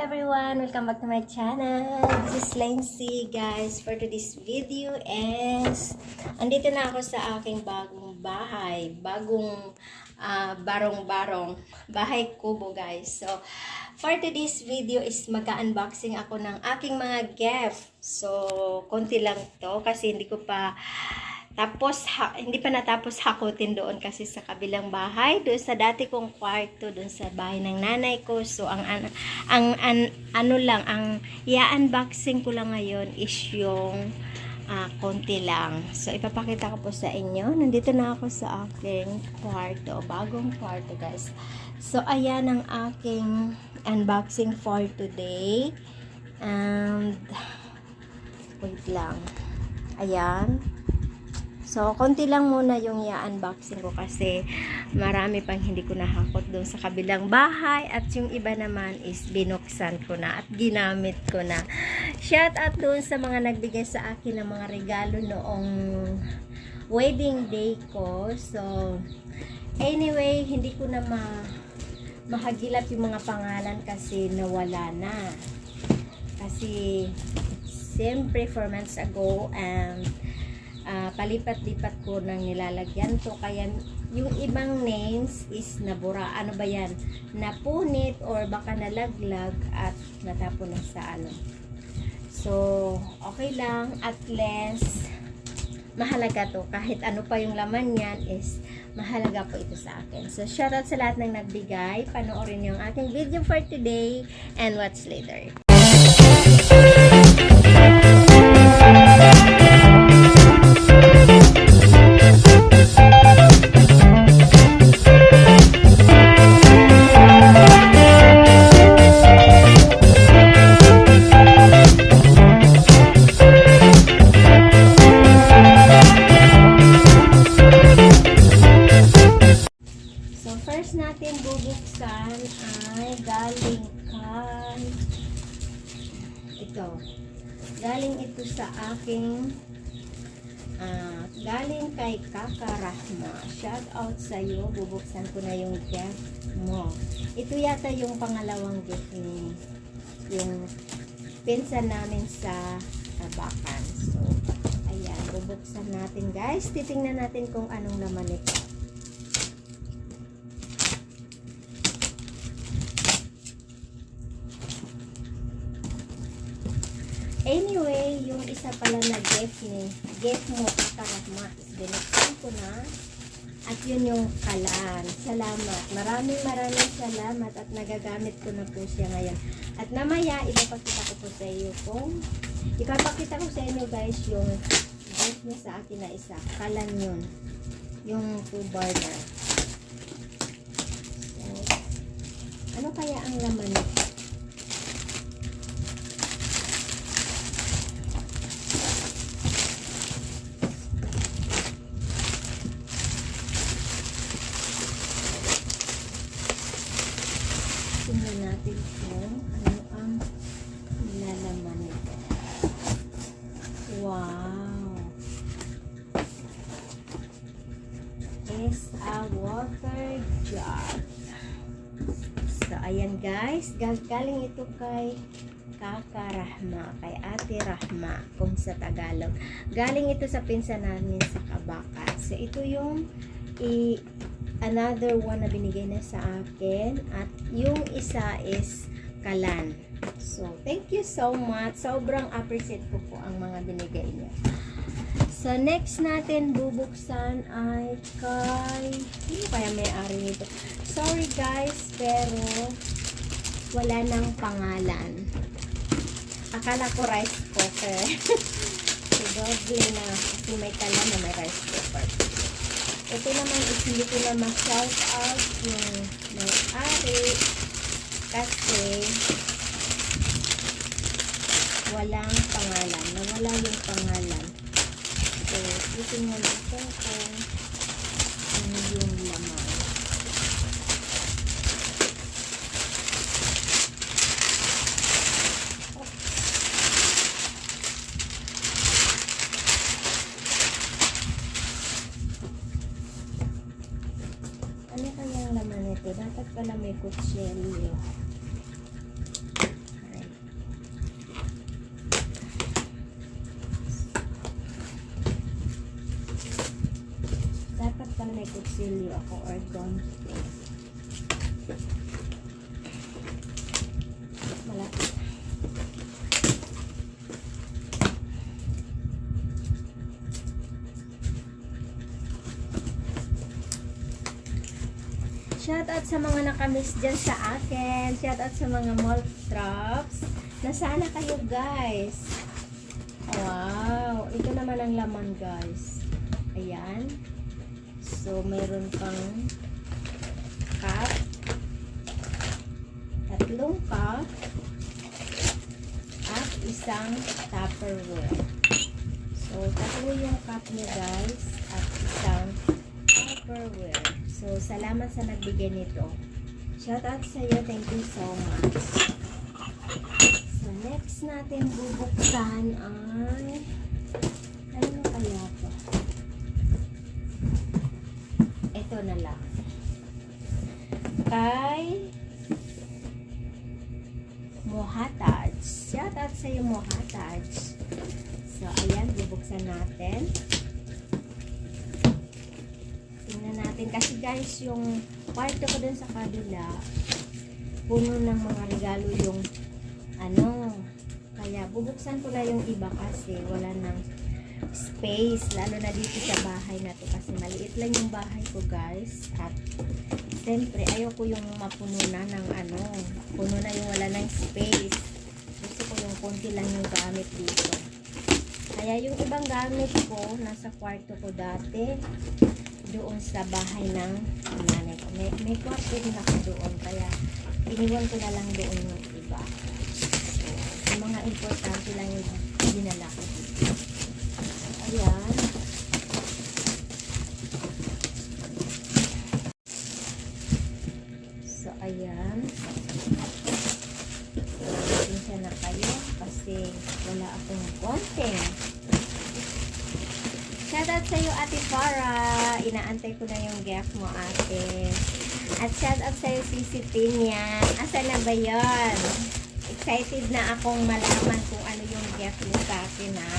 everyone! Welcome back to my channel. This is Lindsay, guys. For today's video is andito na ako sa aking bagong bahay. Bagong barong-barong bahay kubo, guys. So, for today's video is magka-unboxing ako ng aking mga gift. So, konti lang to kasi hindi pa natapos hakutin doon kasi sa kabilang bahay, doon sa dati kong kwarto, doon sa bahay ng nanay ko. So ang i-unboxing ko lang ngayon is yung konti lang. So ipapakita ko po sa inyo. Nandito na ako sa aking kwarto, bagong kwarto, guys. So ayan ang aking unboxing for today. And wait lang. Ayan. So, konti lang muna yung i-unboxing ko kasi marami pang hindi ko nahakot doon sa kabilang bahay at yung iba naman is binuksan ko na at ginamit ko na. Shout out doon sa mga nagbigay sa akin ng mga regalo noong wedding day ko. So, anyway, hindi ko na mahagilap yung mga pangalan kasi nawala na. Kasi, siyempre 4 months ago and palipat-lipat ko nang nilalagyan to, kaya yung ibang names is nabura, napunit or baka nalaglag at natapon na sa so okay lang, at least mahalaga to, kahit ano pa yung laman yan is mahalaga po ito sa akin. So shoutout sa lahat ng nagbigay. Panoorin yung aking video for today and watch later. Natin bubuksan ay galing ito sa aking galing kay Kaka Rahma. Shout out sa iyo, bubuksan ko na yung gift mo. Ito yata yung pangalawang gift ni yung pinsan namin sa Tabakan. So ayan, bubuksan natin, guys. Titingnan natin kung anong laman ito. Anyway, yung isa pala na gift mo, Kaka Rahma, is binuksan ko na. At yun yung kalan. Salamat. Maraming salamat at nagagamit ko na po siya ngayon. At namaya, ipapakita ko po sa iyo guys, yung gift niya sa akin na isa. Kalan yun. Yung 2 burner. So, ano kaya ang laman nito? Tingnan natin kung ano ang nilalaman nito. Wow! It's a water jug. So, ayan, guys. Galing ito kay Kaka Rahma, kay Ate Rahma, kung sa Tagalog. Galing ito sa pinsan namin sa Kabakan. So, ito yung another one na binigay na sa akin, at yung isa is kalan. So thank you so much, sobrang appreciate ko po ang mga binigay niya. So next natin bubuksan ay kay kaya may-ari nito. Sorry guys, pero wala nang pangalan. Akala ko rice cooker. So doble na kasi may kalan na may rice cooker. Ito naman is hindi ko na ma-shout out yung may-ari kasi walang pangalan. Nawala yung pangalan. So, titingnan natin kung ano yung laman. Ano kaya ang laman nito? Dapat pala may kutsilyo. kutsilyo ako or gonto. Malapit. Shoutout sa mga nakamiss dyan sa akin. Shoutout sa mga mall traps. Nasana kayo guys. Wow. Ito naman ang laman guys. Ayan. So, mayroon pang cup. 3 cup. At isang Tupperware. So, 3 yung cup niya guys. At isang Tupperware. So, salamat sa nagbigay nito. Shout out sa iyo. Thank you so much. So, next natin bubuksan ay ano kaya to? Ito na lang. Kay Mohataj. Shout out sa iyo, Mohataj. So, ayan. Bubuksan natin. Natin kasi guys yung kwarto ko dun sa kabila puno ng mga regalo yung ano, kaya bubuksan ko na yung iba kasi wala nang space, lalo na dito sa bahay na to kasi maliit lang yung bahay ko guys at siyempre ayoko yung mapuno na ng ano, puno na yung wala nang space, gusto ko yung konti lang yung gamit dito, kaya yung ibang gamit ko nasa kwarto ko dati doon sa bahay ng nanay ko. May kwarto din ako doon. Kaya, iniwan ko na lang doon yung iba. So, yung mga importante lang yung dinala ko dito. Ayan. So, ayan. Pasensya na kayo kasi wala akong konting. Shoutout sa iyo, Ate Farah. Inaantay ko na yung gift mo, ate. At shoutout sa iyo, Sisi Tinya. Asan na ba yun? Excited na akong malaman kung ano yung gift mo sa akin, ha?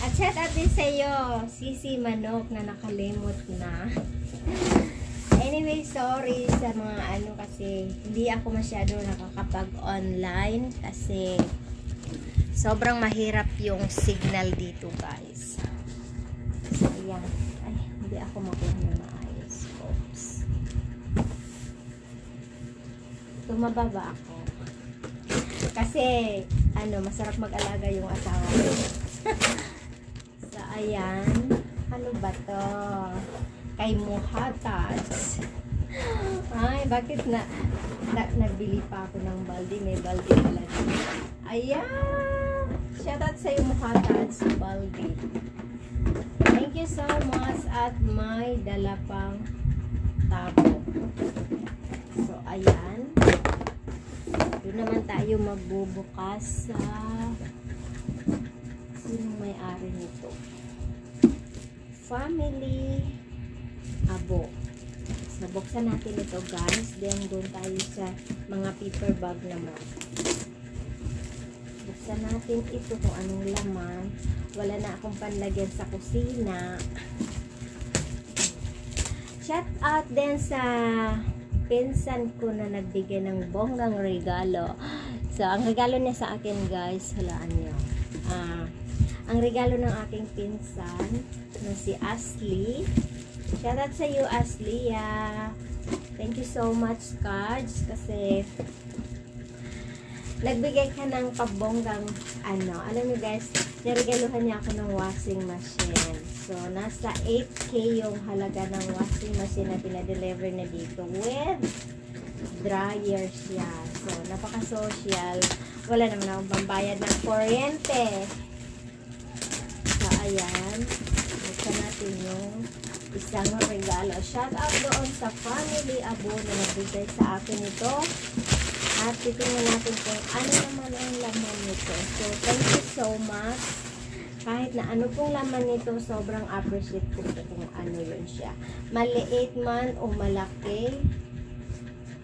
At shoutout din sa iyo, Sisi Manok, na nakalimot na. Anyway, sorry sa mga ano kasi hindi ako masyado nakakapag-online kasi sobrang mahirap yung signal dito, guys. So, ayan. Ay, hindi ako makuha na maayos. Oops. Tumababa ako. Kasi, ano, masarap mag-alaga yung asawa ko. So, ayan. Ano ba to? Kay Muhataj. Ay, bakit nagbili pa ako ng balde? May balde pala dito. Ayan! Shoutout sa'yo, Muhataj, sa balde. Thank you so much at may dala pang tabo. So, ayan. Doon naman tayo magbubukas sa sinong may-ari nito. Family Abo. So, buksan natin ito, guys. Then, doon tayo sa mga paper bag naman. Buksan natin ito kung anong laman. Wala na akong panlagyan sa kusina. Shout out din sa pinsan ko na nagbigay ng bonggang regalo. So, ang regalo niya sa akin, guys, halaan niyo. Ang regalo ng aking pinsan na si Ashley. Shout out sa iyo, Ashley. Thank you so much, cards, kasi nagbigay ka ng pabonggang ano. Alam niyo guys, niregaluhan niya ako ng washing machine. So, nasa 8K yung halaga ng washing machine na pinadeliver na dito with dryer siya. So, napaka-social. Wala naman akong pambayad ng kuryente. So, ayan. Buksan natin yung isang regalo. Shout out doon sa Family Abo na nagbigay sa akin ito. At titingnan natin kung ano naman ang laman nito. So, thank you so much. Kahit na ano pong laman nito, sobrang appreciate ko kung ano yun siya. Maliit man o malaki,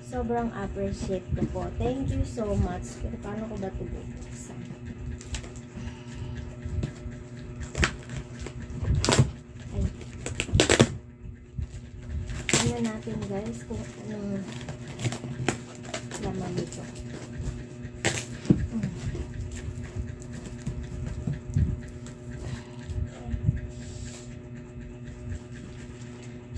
sobrang appreciate ko po. Thank you so much. Pero paano ko ba ito buksan? natin guys kung anong laman nito.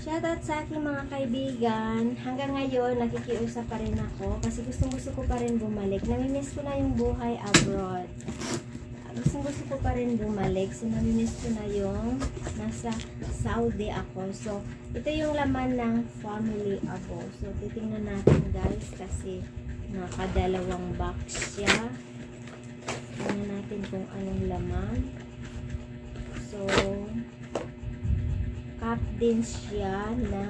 Shoutout sa aking mga kaibigan. Hanggang ngayon, nakikiusap pa rin ako kasi gusto ko pa rin bumalik. Namimiss ko na yung buhay abroad. Gusto ko pa rin bumalik. So, namimiss ko na yung nasa Saudi ako. So, ito yung laman ng family abo. So, titingnan natin guys kasi nakadalawang box siya. Tingnan natin kung anong laman. So, cup din siya na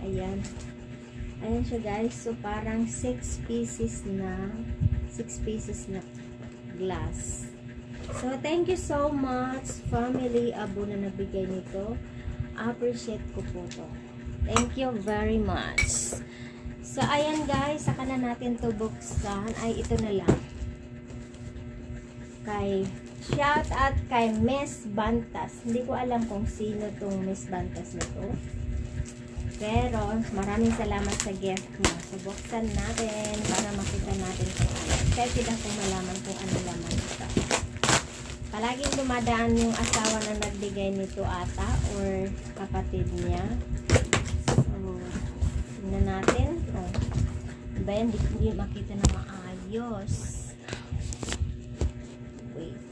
ayan siya guys. So parang 6 pieces na glass. So thank you so much family abo na nabigay nito. Appreciate ko po to. Thank you very much. So ayan guys, saka na natin to buksan. Ay ito na lang kay shout out kay Miss Bantas. Hindi ko alam kung sino tong Miss Bantas na to. Pero maraming salamat sa gift mo. So buksan natin para makita natin kung ano. Excited akong malaman kung ano laman ito. Palaging dumadaan yung asawa na nagbigay nito ata or kapatid niya. So tingnan natin. Oh. Ba yan? Hindi makita na maayos. Wait.